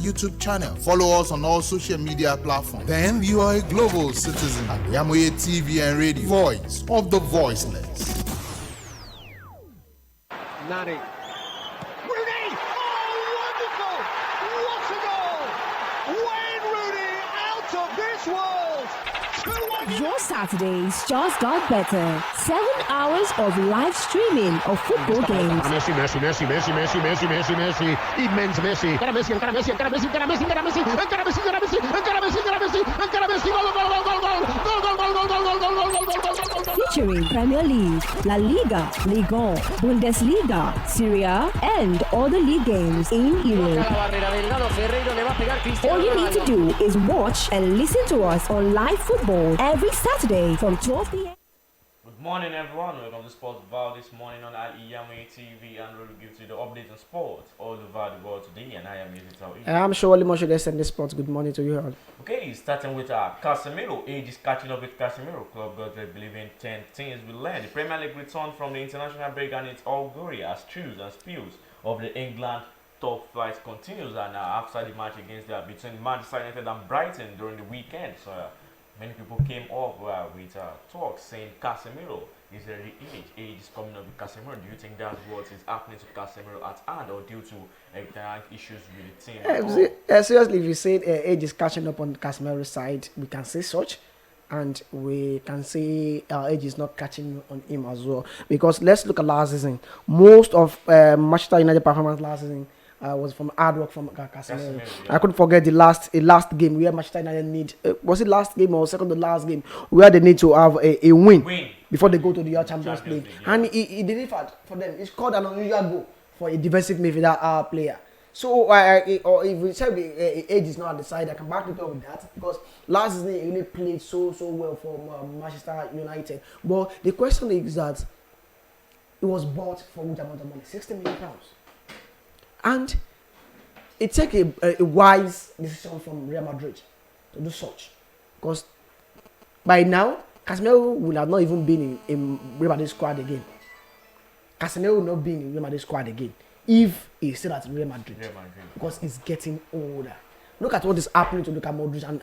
YouTube channel. Follow us on all social media platforms. Then you are a global citizen. Al-IyamoyeTv and radio. Voice of the voiceless. Nani. Rooney! Oh, wonderful! What a goal! Wayne Rooney out of this world! Your Saturdays just got better. 7 hours of live streaming of football games. Messi. Immens Messi. Featuring Premier League, La Liga, Ligue 1, Bundesliga, Serie A, and all the league games in Europe. All you need to do is watch and listen to us on live football every Saturday from 12 p.m. Good morning, everyone. Welcome to SPORTVILLE this morning on Al-IyamoyeTV, and we'll give you the updates on sports all over the world today. And I am YAZID. I'm surely much less than the sports. Good morning to you all. Okay, starting with Casemiro. Age is catching up with Casemiro. Club gods believing 10 teams will learn. The Premier League returned from the international break, and its all glory as chews and spills of the England top flight continues. And after the match against between Manchester United and Brighton during the weekend, so many people came up with talks saying Casemiro is the age. Age is coming up with Casemiro. Do you think that's what is happening to Casemiro at hand, or due to issues with the team? Seriously, if you say age is catching up on Casemiro's side, we can say such. And we can say age is not catching on him as well. Because let's look at last season. Most of Manchester United performance last season was from hard work from Casemiro. Yeah. I couldn't forget the last game where Manchester United need was it last game or second to last game where they need to have a win before they go to the Champions League. Yeah. And he delivered for them. He scored an unusual goal for a defensive midfielder player. So or if we say age is not on the side, I can back it up with that because last season he really played so well for Manchester United. But the question is that it was bought for which amount of money? £60 million. And it takes a wise decision from Real Madrid to do such. Because by now, Casemiro will have not even been in Real Madrid squad again. Casemiro will not be in Real Madrid squad again if he's still at Real Madrid. Because he's getting older. Look at what is happening to Luka Modric and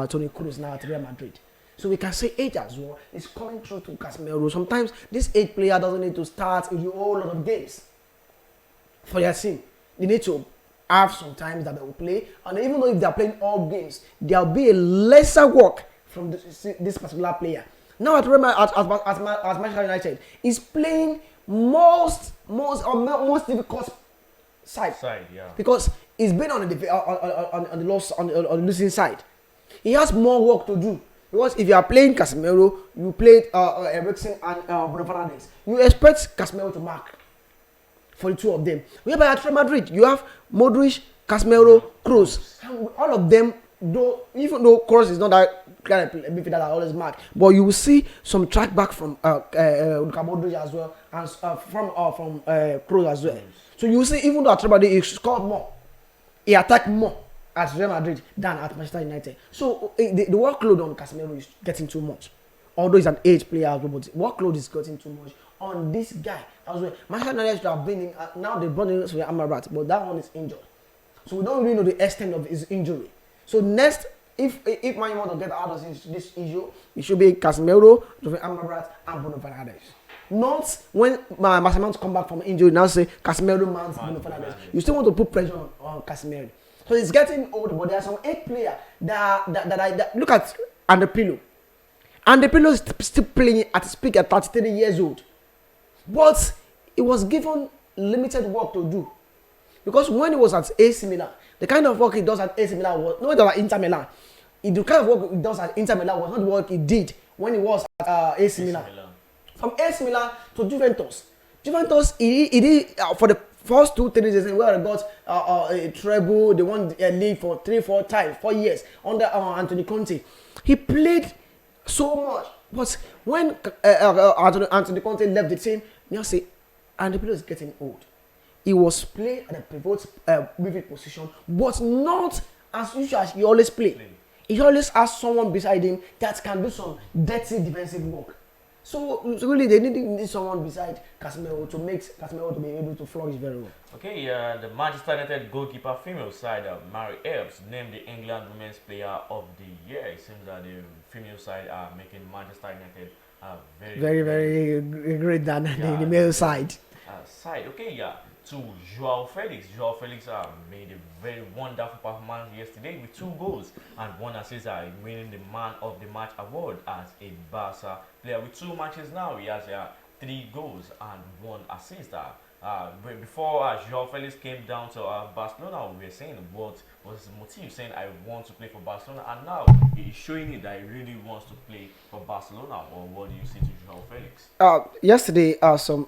Toni Kroos now at Real Madrid. So we can say age as well is coming through to Casemiro. Sometimes this age player doesn't need to start in a whole lot of games for their team. They need to have some times that they will play, and even though if they are playing all games, there will be a lesser work from this particular player. Now at Manchester United, he's playing most difficult side, yeah. Because he's been on the losing side. He has more work to do. Because if you are playing Casemiro, you played Eriksen and Bruno Fernandes. You expect Casemiro to mark for the two of them. Whereby at Real Madrid, you have Modric, Casemiro, Kroos. All of them, even though Kroos is not that kind of midfielder that always mark, but you will see some track back from Luka Modric as well, and from Kroos as well. So you will see, even though at Real Madrid he scored more, he attacked more at Real Madrid than at Manchester United. So the workload on Casemiro is getting too much. Although he's an age player, but the workload is getting too much on this guy as well. Manchester United should have been in, now they've brought in Amrabat, but that one is injured. So we don't really know the extent of his injury. So next, if Man want to get out of this issue, it should be Casemiro, Amrabat, and Bruno Fernandes. Not when Maximin come back from injury, now say Casemiro, Bruno Fernandes. You still want to put pressure on Casemiro. So it's getting old, but there are some 8 players that look at Andepilo. Andepilo is still playing at his peak at 33 years old. But he was given limited work to do. Because when he was at AC Milan, the kind of work he does at AC Milan was not at Inter Milan. The kind of work he does at Inter Milan was not the work he did when he was at AC Milan. From AC Milan to Juventus. Juventus, he did for the first 2-3 seasons where they got a treble, they won a league for 3-4 times, 4 years under Antonio Conte. He played so much. But when Antonio Conte left the team, you say, and the player is getting old. He was playing at a pivot midfield position, but not as usual as he always play. He always has someone beside him that can do some dirty defensive work. So really, they need someone beside Casemiro to make Casemiro to be able to flourish very well. Okay, the Manchester United goalkeeper female side, Mary Ebbs, named the England Women's Player of the Year. It seems that the female side are making Manchester United very great than the male side. Okay, to Joao Felix. Joao Felix made a very wonderful performance yesterday with 2 goals and 1 assist, winning the Man of the Match award as a Barca player. With 2 matches now, he has 3 goals and 1 assist. Before Joao Felix came down to Barcelona, we were saying what was his motive, saying I want to play for Barcelona, and now he's showing it that he really wants to play for Barcelona. Or what do you say to Joao Felix? Yesterday, some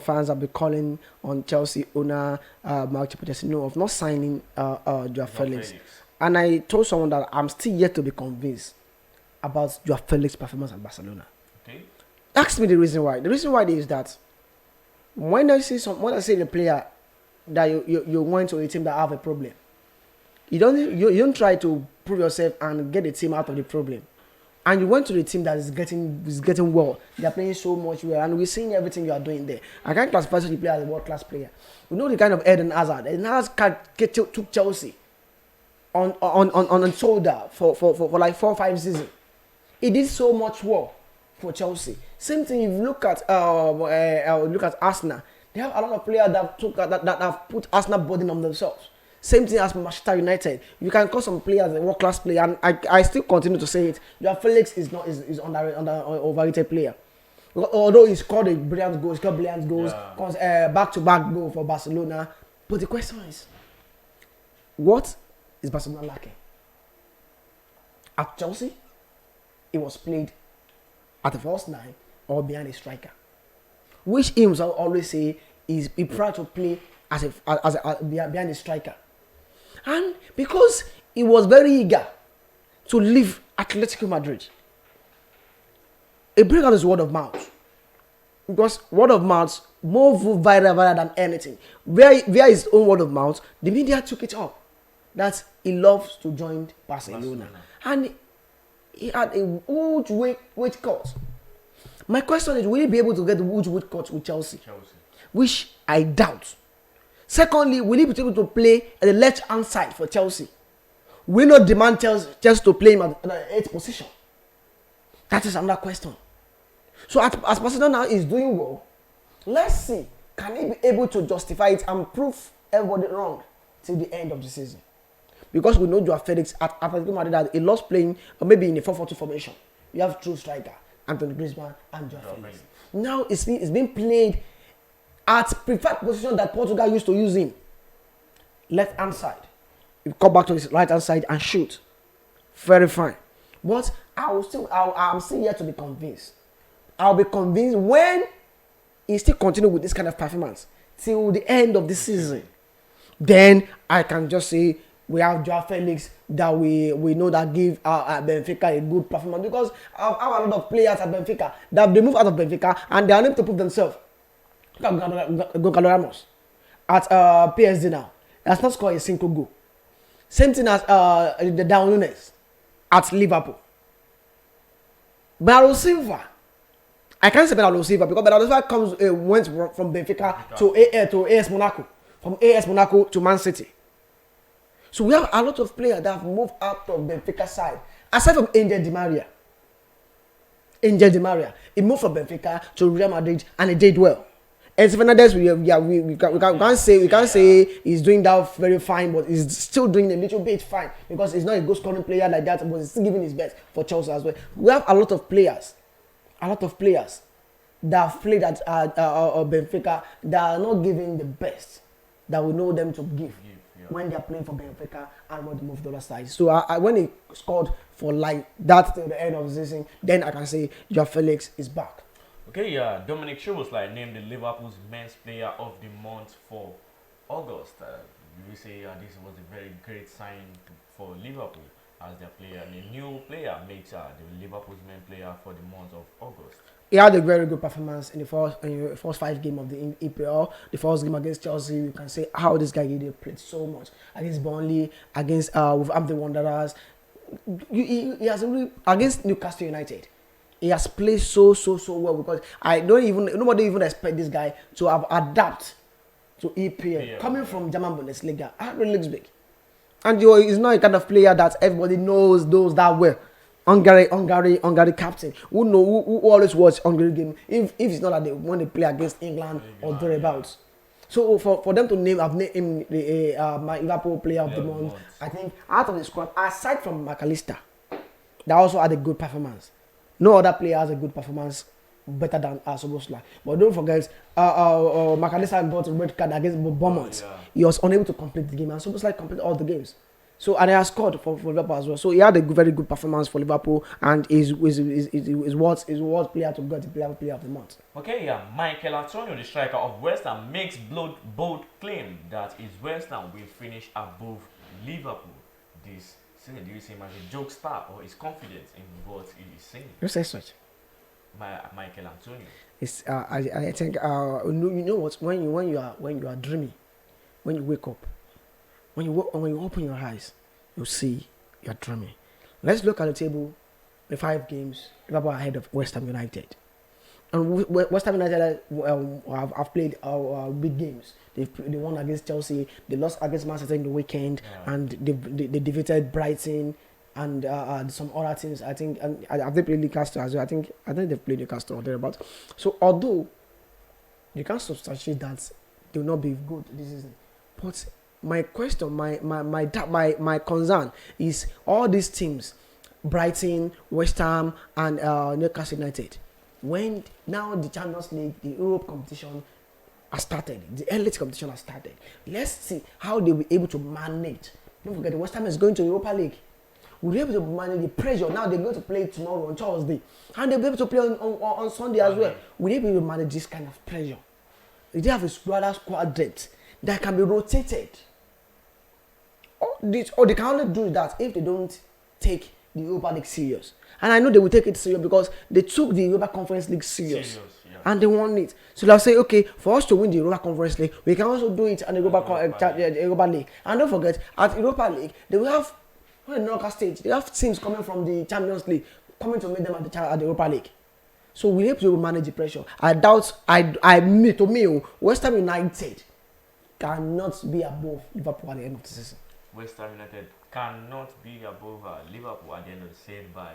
fans have been calling on Chelsea owner Mauricio Pochettino of not signing Joao Felix, and I told someone that I'm still yet to be convinced about Joao Felix's performance at Barcelona. Okay, ask me the reason why. The reason why is that when I say the player that you went to a team that have a problem, you don't try to prove yourself and get the team out of the problem, and you went to the team that is getting well. They are playing so much well, and we're seeing everything you are doing there. I can't classify the player as a world-class player. You know the kind of Eden Hazard. Eden Hazard took Chelsea on shoulder for like 4 or 5 seasons. He did so much work for Chelsea. Same thing if you look at Arsenal. They have a lot of players that have put Arsenal burden on themselves. Same thing as Manchester United. You can call some players a world-class player, and I still continue to say it. Joao Felix is under overrated player. Although he scored brilliant goals, back-to-back goal for Barcelona. But the question is, what is Barcelona lacking? At Chelsea, it was played at the first 9 or behind a striker, which he himself always say is he proud to play as behind a striker, and because he was very eager to leave Atletico Madrid, it brings out his word of mouth, because word of mouth more viral than anything. Via his own word of mouth, the media took it up that he loves to join Barcelona. And he had a huge weight cut. My question is, will he be able to get the huge weight cut with Chelsea? Which I doubt. Secondly, will he be able to play at the left-hand side for Chelsea? Will not demand Chelsea to play him at the 8th position? That is another question. So as Barcelona now is doing well, let's see, can he be able to justify it and prove everybody wrong till the end of the season? Because we know Joao Felix at Atletico Madrid that he loves playing maybe in a 4-4-2 formation. You have true striker, Anthony Griezmann and Joao Felix. Now it's being played at preferred position that Portugal used to use him. Left hand side. You come back to his right hand side and shoot. Very fine. But I'm still yet to be convinced. I'll be convinced when he still continue with this kind of performance till the end of the season. Then I can just say we have Joao Felix that we know that give Benfica a good performance, because I have a lot of players at Benfica that they move out of Benfica and they are unable to prove themselves. Gonzalo Ramos at PSG now has not scored a single goal. Same thing as the Darwin Núñez at Liverpool. Bernardo Silva, I can't say Bernardo Silva because Bernardo Silva went from Benfica to AS Monaco, from AS Monaco to Man City. So we have a lot of players that have moved out of Benfica side, aside from Angel Di Maria. Angel Di Maria, he moved from Benfica to Real Madrid and he did well. And Fernandez, we can't say he's doing that very fine, but he's still doing a little bit fine because he's not a good scoring player like that, but he's still giving his best for Chelsea as well. We have a lot of players that have played at Benfica that are not giving the best that we know them to give when they are playing for Benfica and want to move to the other side. So when he scored for like that till the end of the season, then I can say Joao Felix is back. Okay, Dominic Szoboszlai named the Liverpool's Men's Player of the Month for August. We say this was a very great sign for Liverpool as their player. And a new player makes the Liverpool's Men's Player for the month of August. He had a very good performance in the first 5 games of the EPL. The first game against Chelsea, you can say how this guy played so much against Burnley, against Wolverhampton Wanderers. He has really against Newcastle United. He has played so well because nobody even expect this guy to have adapt to EPL coming from German Bundesliga. It really looks big, and he's not a kind of player that everybody knows that well. Hungary captain who always watch Hungary game if it's not that they want to play against England or thereabouts. So for them to have named him my Liverpool player of the month, I think out of the squad, aside from McAllister, that also had a good performance. No other player has a good performance better than Szoboszlai. But don't forget, McAllister got a red card against Bournemouth. He was unable to complete the game, and Szoboszlai completed all the games. So and he has scored for Liverpool as well. So he had a very good performance for Liverpool, and is what player to get the player of the month. Okay, Michael Antonio, the striker of West Ham, makes bold claim that his West Ham will finish above Liverpool this season. Do you see him as a jokester or is confident in what he is saying? You say such. Michael Antonio. It's I think you know what, when you are dreaming, when you wake up. When you open your eyes, you see you're dreaming. Let's look at the table. The 5 games, Liverpool ahead of West Ham United. And West Ham United have played big games. They won against Chelsea. They lost against Man City in the weekend, and they defeated Brighton and some other teams. I think have they played Newcastle as well? I think they've played Newcastle or thereabouts. So although you can't substantiate that they will not be good this season, but my question, my concern is all these teams, Brighton, West Ham, and Newcastle United. When now the Champions League, the Europe competition has started, the elite competition has started. Let's see how they'll be able to manage. Don't forget, the West Ham is going to Europa League. We'll be able to manage the pressure. Now they're going to play tomorrow on Thursday, and they'll be able to play on Sunday as well. We'll be able to manage this kind of pressure. They have a rather squad depth that can be rotated. Or they can only do that if they don't take the Europa League serious. And I know they will take it serious because they took the Europa Conference League serious. And they won it. So they'll say, okay, for us to win the Europa Conference League, we can also do it in the Europa League. And don't forget, at Europa League, they will have, on the knockout stage, they have teams coming from the Champions League coming to meet them at the Europa League. So we have to manage the pressure. I doubt, to me, West Ham United cannot be above Liverpool at the end of the season. West Ham United cannot be above Liverpool at the end of the season by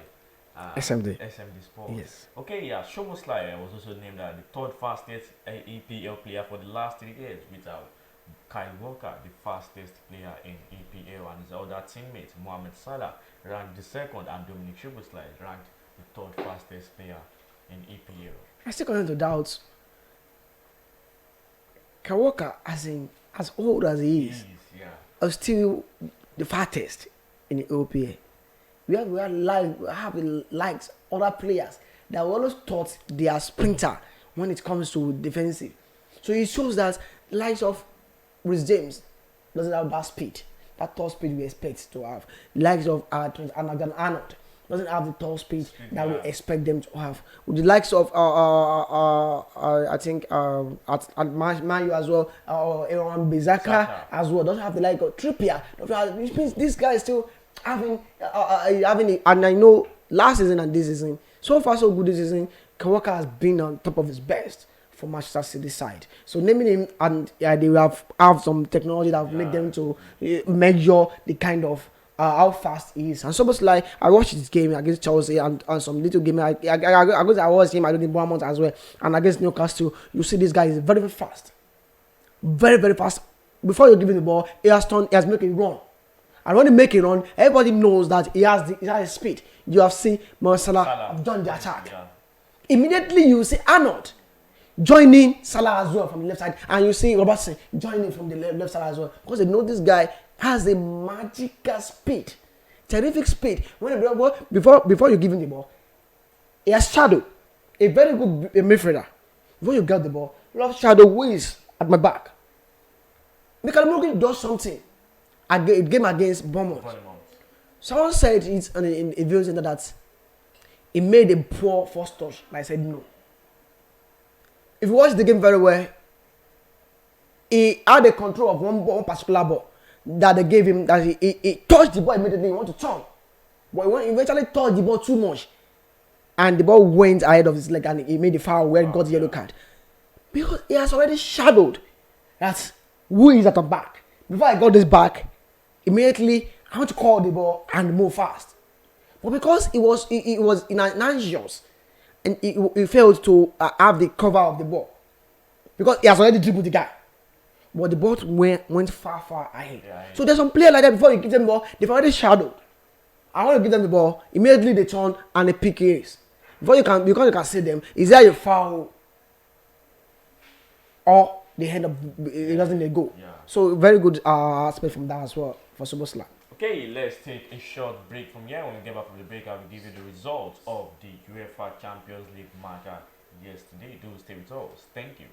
SMD Sport. Yes. Okay, Szoboszlai was also named the third fastest EPL player for the last 3 years, without Kyle Walker, the fastest player in EPL, and his other teammate Mohamed Salah ranked the second, and Dominic Szoboszlai ranked the third fastest player in EPL. I still continue to doubt Kyle Walker, as old as he is, are still the fattest in the OPA. We have likes other players that we always thought they are sprinter when it comes to defensive. So it shows that likes of Rhys James doesn't have that speed, that top speed we expect to have. Likes of Arnold doesn't have the top speed that we expect them to have. With the likes of I think at Man U as well, Aaron Bissaka as well doesn't have the like of Trippier. Which means this guy is still having it. And I know last season and this season, so far so good this season, Kawaka has been on top of his best for Manchester City side. So naming him, and they will have some technology that will make them to measure the kind of how fast he is. And so much like I watched this game against Chelsea and some little game. I watched him against Bournemouth as well, and against Newcastle. You see this guy is very, very fast, very, very fast. Before you give him the ball, he has made a run. And when he make a run, everybody knows that he has speed. You have seen Salah have done the attack. Yeah. Immediately you see Arnold joining Salah as well from the left side, and you see Robertson joining from the left side as well, because they know this guy has a magical speed, terrific speed. When before you give him the ball, he has Shadow, a very good midfielder. Before you get the ball, love Shadow who is at my back. Mikel Morgan does something. A game against Bournemouth. Someone said it's in a video center that he made a poor first touch. And I said no. If you watch the game very well, he had the control of one particular ball that they gave him, that he touched the ball immediately. He wanted to turn, but he eventually touched the ball too much. and the ball went ahead of his leg and he made the foul where he got the yellow card. Because he has already shadowed that who is at the back. Before I got this back, immediately I want to call the ball and move fast. But because it was anxious and he failed to have the cover of the ball. Because he has already dribbled the guy. But the ball went far ahead. Yeah. So there's some player like that, before you give them the ball, they've already shadowed. I want to give them the ball, immediately they turn and they pick it. Because you can see them, is there a foul? Or they end up, it doesn't go. Yeah. So very good aspect from that as well for Sobosla. Okay, let's take a short break from here. When we get back from the break, I will give you the results of the UEFA Champions League match yesterday. Do stay with us. Thank you.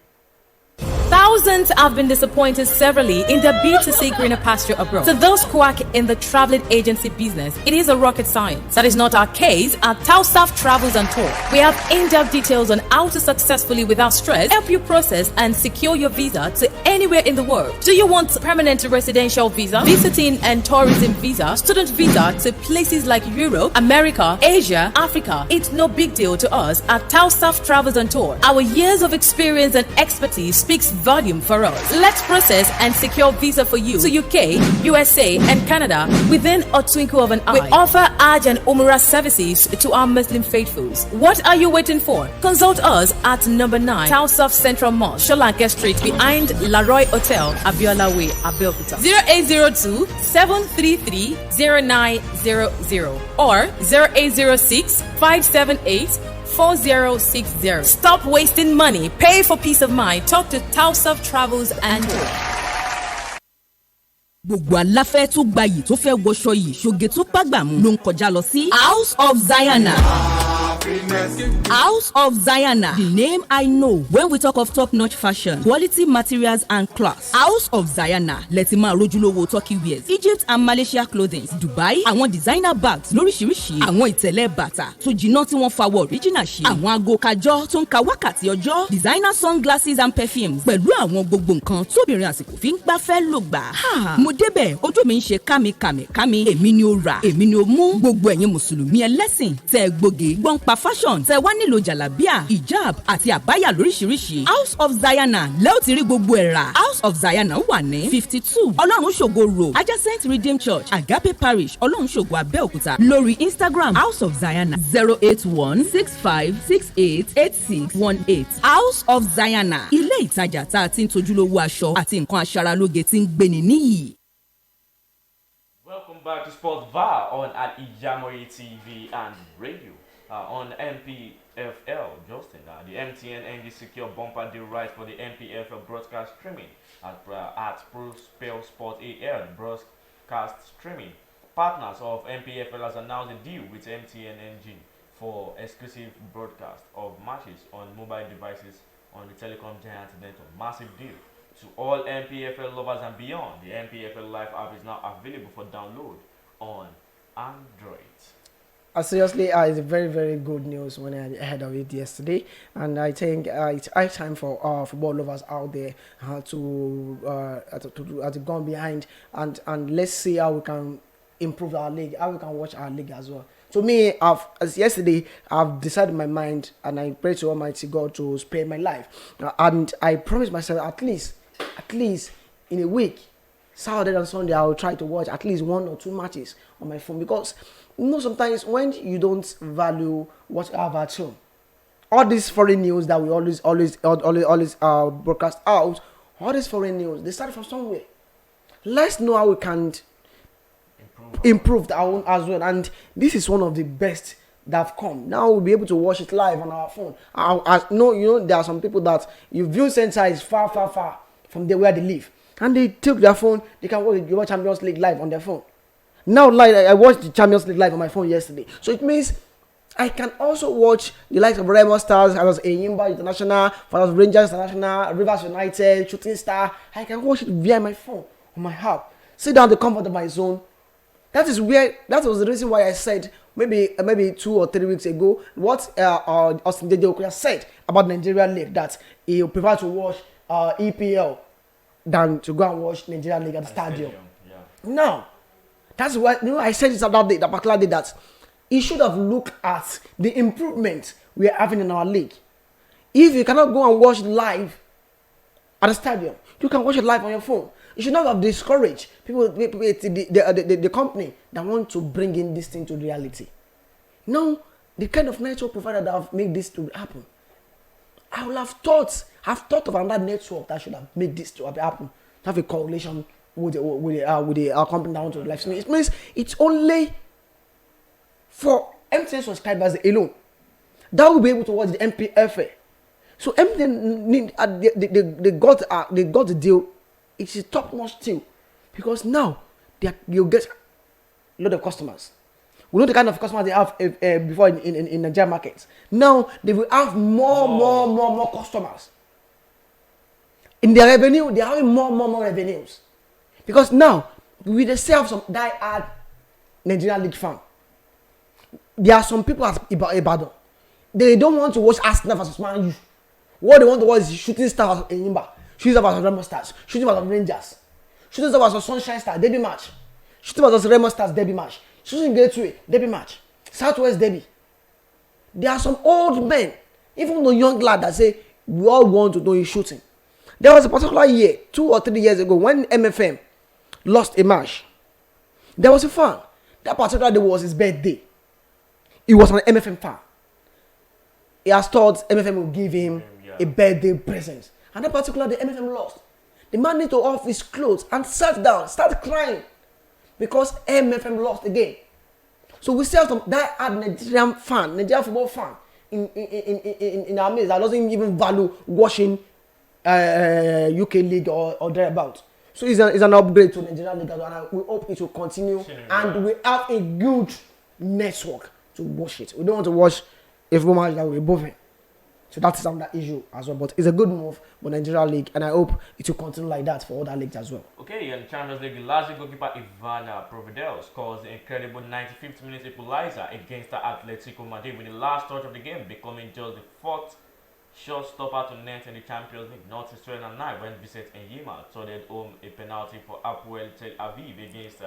Thousands have been disappointed severally in their bid to seek greener pasture abroad. To those quack in the traveling agency business, it is a rocket science. That is not our case at TAOHEED Travels and Tour. We have in-depth details on how to successfully, without stress, help you process and secure your visa to anywhere in the world. Do you want permanent residential visa, visiting and tourism visa, student visa to places like Europe, America, Asia, Africa? It's no big deal to us at TAOHEED Travels and Tour. Our years of experience and expertise speaks volume for us. Let's process and secure visa for you to UK, USA, and Canada within a twinkle of an eye. We offer Hajj and Umrah services to our Muslim faithfuls. What are you waiting for? Consult us at number 9 TAOHEED Central Mosque, Sholanke Street, behind Laroy Hotel, Abiola Way, Abeokuta. 0802 733 0900 or 0806 578 4060. Stop wasting money. Pay for peace of mind. Talk to TAOHEED Travels and Tour. Gbogbo aláfẹ́ tó gbayì tó fẹ́ wọṣọ yìí ṣoge tó pàgbàmù ló ń kọjá lọ sí House of Zayana. House of Zayana, the name I know when we talk of top-notch fashion, quality materials and class. House of Zayana, lẹ́tí máa rójúlówó Turkey wears, Egypt and Malaysia clothing, Dubai, àwọn designer bags lóríṣiríṣi, àwọn ìtẹ̀lẹ̀ bàtà tó jiná tí wọ́n fawọ́ original ṣe, àwọn aago kájọ́ tó ń ka wákàtí ọjọ́, designer sunglasses and perfumes, pẹ̀lú àwọn gbogbo nǹkan tóbìnrin àsìkò fi ń gbafẹ́ lò gbà. Mo débẹ̀ ojú mi ń ṣe kámi, èmi ni ó rà, èmi ni ó mú. Gbogbo ẹ̀yin mùsùlùmí ẹlẹ́sìn tẹ́ gbòógè gbọ́n pa fashion tẹ́ wá nílò jàlábíà, hijab àti àbáyà lóríṣiríṣi. House of Zayana lẹ́ò ti rí gbogbo ẹ̀ rà. House of Zayana wà ní 52 Ọlọ́run ṣògo road adjacent Redeemed Church Agape Parish Ọlọ́run ṣògo Abẹ́òkúta. Lórí Instagram House of Zayana 08165688618. House of Zayana, ilé ìtajà tá a ti ń tojúlówó aṣọ àti nǹkan aṣaralóge tí ń gbéni níyì. Welcome back to SPORTVILLE on Al-IyamoyeTv and radio. On MPFL, Justin, the MTN NG Secure Bumper Deal Right for the MPFL broadcast streaming at Prospel Sport AL, the broadcast streaming. Partners of MPFL has announced a deal with MTN NG for exclusive broadcast of matches on mobile devices on the telecom giant network. Massive deal to all MPFL lovers and beyond. The MPFL Live app is now available for download on Android. Seriously, it's very, very good news when I heard of it yesterday, and I think it's high time for football lovers out there to go behind and let's see how we can improve our league, how we can watch our league as well. To me, yesterday I've decided in my mind, and I pray to Almighty God to spare my life, and I promised myself at least in a week, Saturday and Sunday, I will try to watch at least 1 or 2 matches on my phone, because sometimes when you don't value what you have at home, all this foreign news that we always broadcast out, all this foreign news, they start from somewhere. Let's know how we can improve our own as well, and this is one of the best that have come. Now we'll be able to watch it live on our phone. There are some people that your viewing center is far from where they live, and they take their phone, they can watch Champions League live on their phone. Now, like I watched the Champions League live on my phone yesterday, so it means I can also watch the likes of Remo Stars, I was Enyimba International, I was Rangers International, Rivers United, Shooting Star. I can watch it via my phone on my app. Sit down in the comfort of my zone. That was the reason why I said maybe 2 or 3 weeks ago what Austin Dedeokuya said about Nigeria League, that he would prefer to watch EPL than to go and watch Nigeria League at the stadium. Yeah. Now, that's why I said this about that particular day, that he should have looked at the improvement we are having in our league. If you cannot go and watch live at the stadium, you can watch it live on your phone. You should not have discouraged people, the company that want to bring in this thing to reality. Now, the kind of network provider that have made this to happen, I would have thought of another network that should have made this to happen. To have a correlation with the company that want to live stream. It means it's only for MTN subscribers alone that will be able to watch the MPFA. So MTN they got the deal. It's a top-notch deal because now you'll get a lot of customers. We know the kind of customers they have before in Nigerian markets. Now they will have more customers. In their revenue, they are having more revenues. Because now, we have some die-hard Nigerian league fan. There are some people at Ibadan. They don't want to watch Arsenal versus Man U. What they want to watch is Shooting Stars versus Enyimba, Shooting Stars versus Remo Stars, Shooting versus Rangers, Shooting Stars versus Sunshine Stars, derby match, Shooting versus Remo Stars, derby match, Shooting Gateway, derby match, Southwest derby. There are some old men, even the young lad that say, we all want to know in shooting. There was a particular year, 2 or 3 years ago, when MFM lost a match. There was a fan. That particular day was his birthday. He was an MFM fan. He has thought MFM would give him a birthday present. And that particular day, MFM lost. The man need to off his clothes and sat down, started crying because MFM lost again. So we still have some die-hard Nigerian football fan in our midst that doesn't even value watching UK league or thereabout. So it's an upgrade to Nigerian league, and we hope it will continue. And we have a good network to watch it. We don't want to watch a football match that will be boring. So that is another issue as well. But it's a good move for Nigeria league, and I hope it will continue like that for other leagues as well. Okay, in Champions League, the Lazio goalkeeper Ivana Provedel scores the incredible 95th minute equalizer against the Atletico Madrid with the last touch of the game, becoming just the 4th shot-stopper to net in the Champions League, not since 2009 when Vicent Enyima threaded home a penalty for Hapoel Tel Aviv against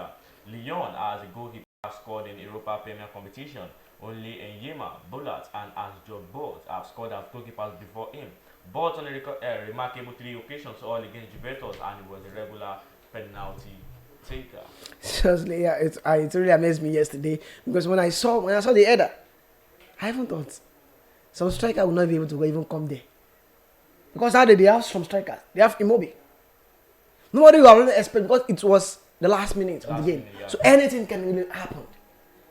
Lyon as the goalkeeper scored in Europa Premier competition. Only Enyima, Bulat and Asjor both have scored as goalkeepers before him, but on a remarkable 3 occasions, all against Juventus, and he was a regular penalty taker. Seriously, yeah, it really amazed me yesterday because when I saw the header, I even thought some striker will not be able to even come there. Because how did they have some strikers? They have Immobile. Nobody will really expect because it was the last minute of the game. Yeah. So anything can really happen.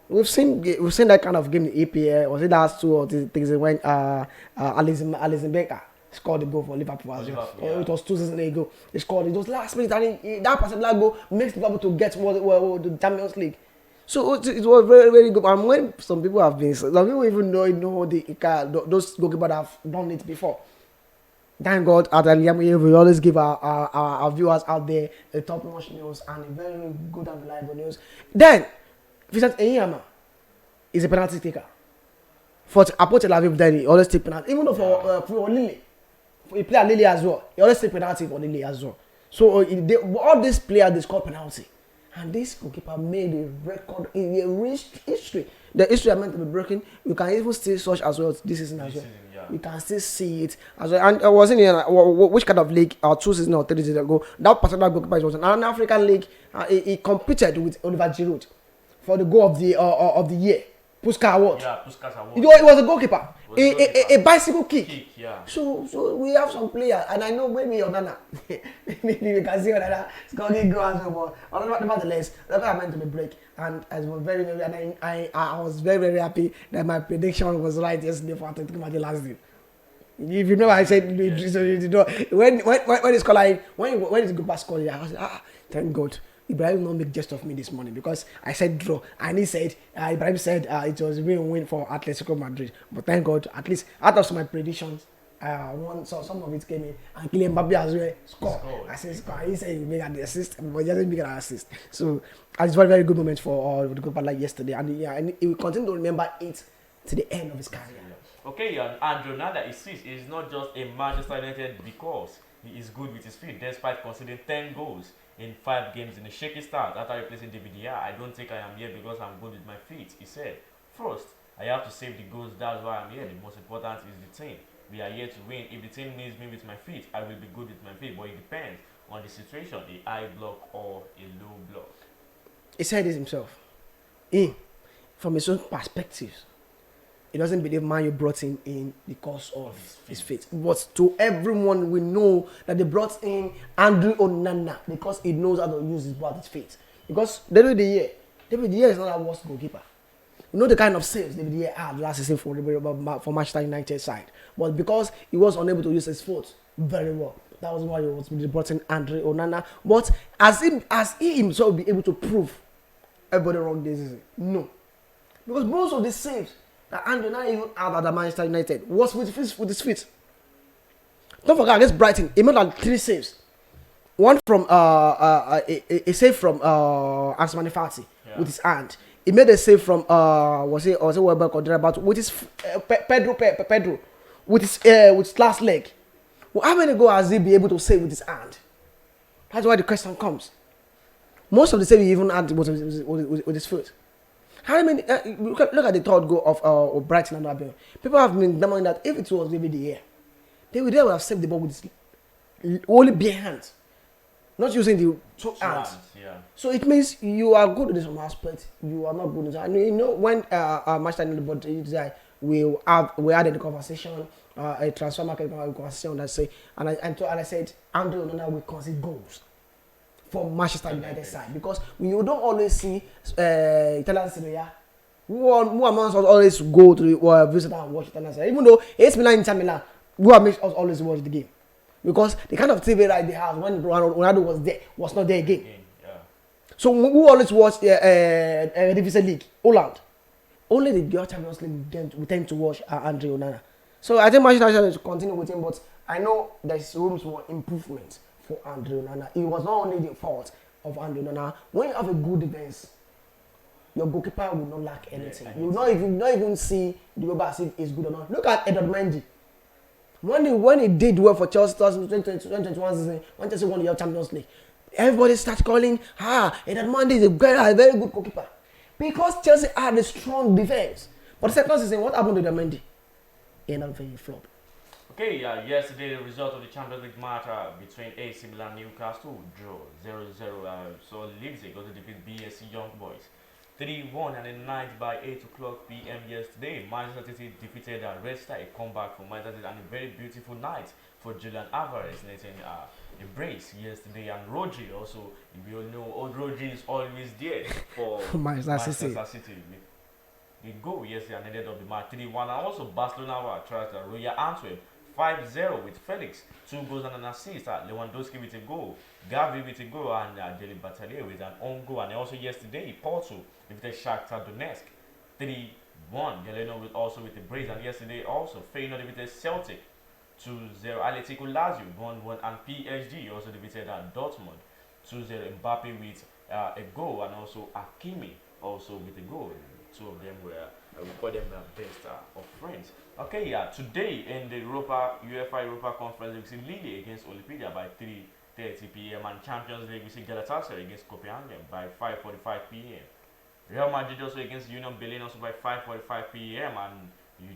We've seen that kind of game in APL. Was it last 2 or 3 things when Alisson Becker scored the goal for Liverpool as well. It was 2 seasons ago. He scored it. It was last minute, and that particular goal makes Liverpool to get the Champions League. So it was very, very good. And when some people even know those goalkeepers that have done it before. Thank God, at Al-IyamoyeTv, we always give our viewers out there the top-notch news and very good and reliable news. Then, Vicent Enyima is a penalty taker. For Hapoel Tel Aviv, then he always take penalty. Even though for Lille, he play at Lille as well. He always take penalty for Lille as well. So all these players, they score penalty. And this goalkeeper made a record in a rich history. The history are meant to be broken. You can even still search as well this season as well. You can still see it as well. And I was in which kind of league? 2 seasons or 3 seasons ago. That particular goalkeeper was an African league. He competed with Oliver Giroud for the goal of the year. Puskas Award. Yeah, Puskas Award. It was a goalkeeper. A bicycle kick. Yeah. So we have some players, and I know maybe Onana. Maybe we can see Onana scoring goals as well. But nevertheless, that's what I meant to be break. And I was very, very, and I was very, very happy that my prediction was right yesterday for Atletico Madrid last game. If you know, I said when it's called when it's good pass scoring, I was like, thank God. Ibrahim not make jest of me this morning because I said draw and he said Ibrahim said it was a real win for Atletico Madrid. But thank God, at least out of my predictions, some of it came in, and Kylian Mbappe as well score. I said score. He said he made an assist, but he doesn't make an assist. So it's very, very good moment for the group like yesterday, and he will continue to remember it to the end of his career. Okay, and Ronaldo is not just a Manchester United because he is good with his feet, despite conceding 10 goals in 5 games in a shaky start after replacing David De Gea. I don't think I am here because I'm good with my feet, he said. First, I have to save the goals. That's why I'm here. The most important is the team. We are here to win. If the team needs me with my feet, I will be good with my feet. But it depends on the situation, a high block or a low block. He said this himself. From his own perspective, he doesn't believe Man U brought him in because of his feet. But to everyone, we know that they brought in Andre Onana because he knows how to use his ball at his feet. Because David De Gea is not a worst goalkeeper. You know the kind of saves David De Gea had last season for Manchester United side. But because he was unable to use his foot very well, that was why he was brought in Andre Onana. But as he himself be able to prove everybody wrong this season? No. Because most of the saves that Andre Onana even had at Manchester United was with his feet. Don't forget against Brighton, he made like 3 saves. One from a save from Asmani Fati with his hand. He made a save from was it Welbeck or thereabout with his Pedro with his last leg. Well, how many goals has he be able to save with his hand? That's why the question comes. Most of the save he even had was with his foot. How many? Look at the third goal of Brighton and Albion. People have been demanding that if it was David De Gea, they would have saved the ball with his only bare hands, not using the 2 hands. Yeah. So it means you are good in some aspect. You are not good in some. And you know when Manchester United we had a conversation, a transfer market conversation that say, and I said Andre Onana will concede goals for Manchester United side because you don't always see Italian Serie A. Who amongst us always go to visit and watch Italian Serie A? Even though AC Milan, Inter Milan, who makes us always watch the game because the kind of TV right they have when Ronaldo was there was not there again. So who always watch the Division League? Holland. Only the girl Champions League we tend to watch Andre Onana. So I think Manchester United should continue with him, but I know there's room for improvement for Andre Onana. It was not only the fault of Andre Onana. When you have a good defense, your goalkeeper will not lack anything. You will not even see the goalkeeper as if it's good or not. Look at Edward Mendy. When he did well for Chelsea 2021 season, when Chelsea won the Champions League, everybody starts calling, Edward Mendy is a very good goalkeeper. Because Chelsea had a strong defense. But the second season, what happened to the Mendy? He ended up being a flop. Okay, yesterday the result of the Champions League match between AC Milan and Newcastle draw 0-0. So Leipzig got to defeat BSC Young Boys 3-1 and the night by 8 o'clock p.m. yesterday. Manchester City defeated Red Star, a comeback from Manchester City, and a very beautiful night for Julian Alvarez netting a brace yesterday. And Rodri also, we all know old Rodri is always there for Manchester City. The goal yesterday and ended up the match 3-1. And also Barcelona were trashed Royal Antwerp 5-0 with Felix, 2 goals and an assist. Lewandowski with a goal, Gavi with a goal, and Deli Batalier with an own goal. And also yesterday, Porto defeated Shakhtar Donetsk 3-1. Galeno also with a brace. And yesterday also, Feyenoord defeated Celtic 2-0. Atletico Lazio 1-1, and PSG also defeated Dortmund 2-0. Mbappe with a goal, and also Hakimi also with a goal. 2 of them were, we call them the best of friends. Okay, today in the UEFA Europa Conference, we see Lille against Olympiacos by 3:30 p.m. and Champions League, we see Galatasaray against Copenhagen by 5:45 p.m. Real Madrid also against Union Berlin also by 5:45 p.m. and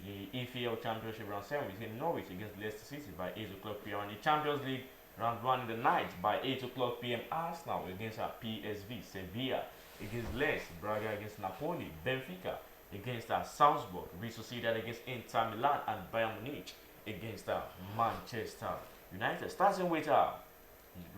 the EFL Championship round 7, we see Norwich against Leicester City by 8 o'clock p.m. and the Champions League round 1 in the night by 8 o'clock p.m. Arsenal against PSV, Sevilla against Lens, Braga against Napoli, Benfica against Salzburg, Real Sociedad against Inter Milan, and Bayern Munich against Manchester United. Starting with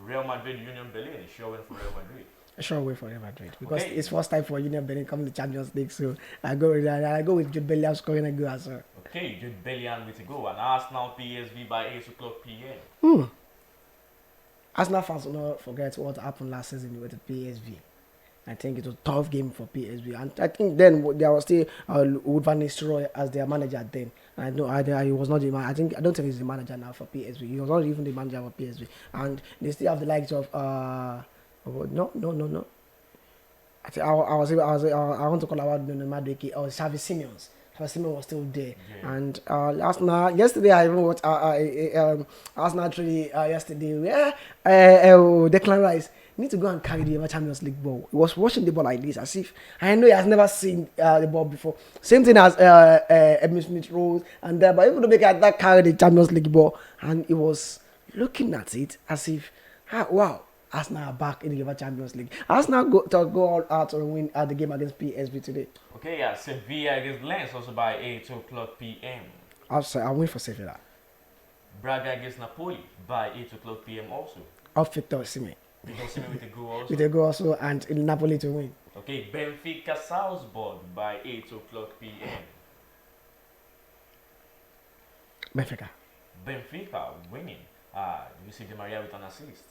Real Madrid, Union Berlin, sure win for Real Madrid. Sure way for Real Madrid because it's first time for Union Berlin coming to Champions League, so I go with Jude Bellingham scoring a goal as well. Okay, Jude Bellingham with a goal, and Arsenal PSV by 8 o'clock p.m. Arsenal fans will not forget what happened last season with the PSV. I think it was a tough game for PSV, and I think then there was still Wout van Nistelrooy as their manager then. I know he was not the manager. I don't think he's the manager now for PSV. He was not even the manager for PSV, and they still have the likes of no. I want to call about Madueke or Xavi Simons. Xavi Simons was still there, and yesterday I even watched Arsenal yesterday where Declan Rice You need to go and carry the UEFA Champions League ball. He was watching the ball like this, as if I know he has never seen the ball before. Same thing as Edmund Smith Rose and but able to make that carry the Champions League ball, and he was looking at it as if, wow, Arsenal are back in the UEFA Champions League. Arsenal go all out to win the game against PSV today. Okay, yeah, Sevilla against Lens also by 8 o'clock p.m. I'll win for Sevilla. Braga against Napoli by 8 o'clock p.m. also. Of Victor Osimhen. Victor Osimhen with a goal also. With a goal also, and in Napoli to win. Okay, Benfica Salzburg by 8 o'clock p.m. Benfica winning. You see Di Maria with an assist.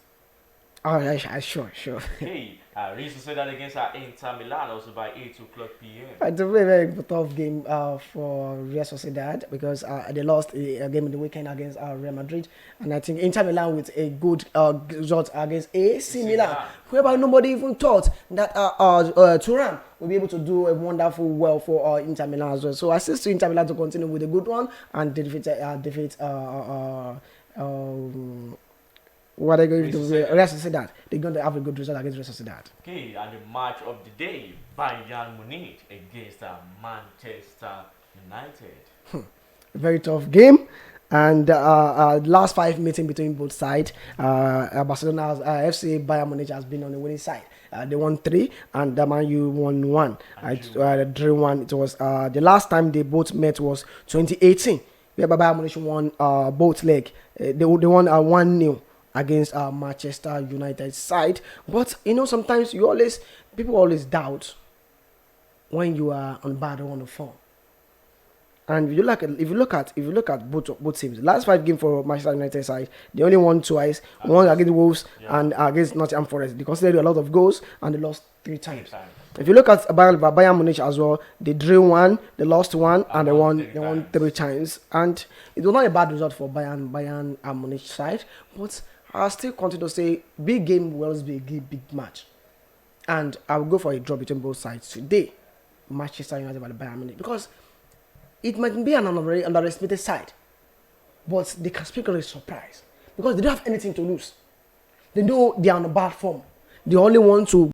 Oh, yeah, sure. Okay, Real Sociedad against Inter Milan also by 8 o'clock p.m. It's a very, very tough game for Real Sociedad because they lost a game in the weekend against Real Madrid, and I think Inter Milan with a good result against AC Milan, whereby nobody even thought that Turan will be able to do a wonderful well for Inter Milan as well. So I assist to Inter Milan to continue with a good one and defeat what are they going to do? Real Sociedad. They're going to have a good result against Real Sociedad. Okay, and the match of the day, Bayern Munich against Manchester United. A very tough game. And last 5 meetings between both sides, Barcelona, FC Bayern Munich has been on the winning side. They won 3 and the Man U won 1. Drew 1. It was the last time they both met was 2018. Where Bayern Munich won both leg. They won 1-0 against Manchester United side. But sometimes people always doubt when you are on bad or on the form. And if you look at both teams, last 5 games for Manchester United side, they only won twice. One against Wolves and against Nottingham Forest. They conceded a lot of goals and they lost 3 times. If you look at Bayern Munich as well, they drew 1, they lost 1, and they won 3 times. And it was not a bad result for Bayern Munich side, but I still continue to say big game will always be a big match. And I will go for a draw between both sides today, Manchester United and Bayern Munich, because it might be an underestimated side, but they can speak on a surprise because they don't have anything to lose. They know they are on a bad form. They only want to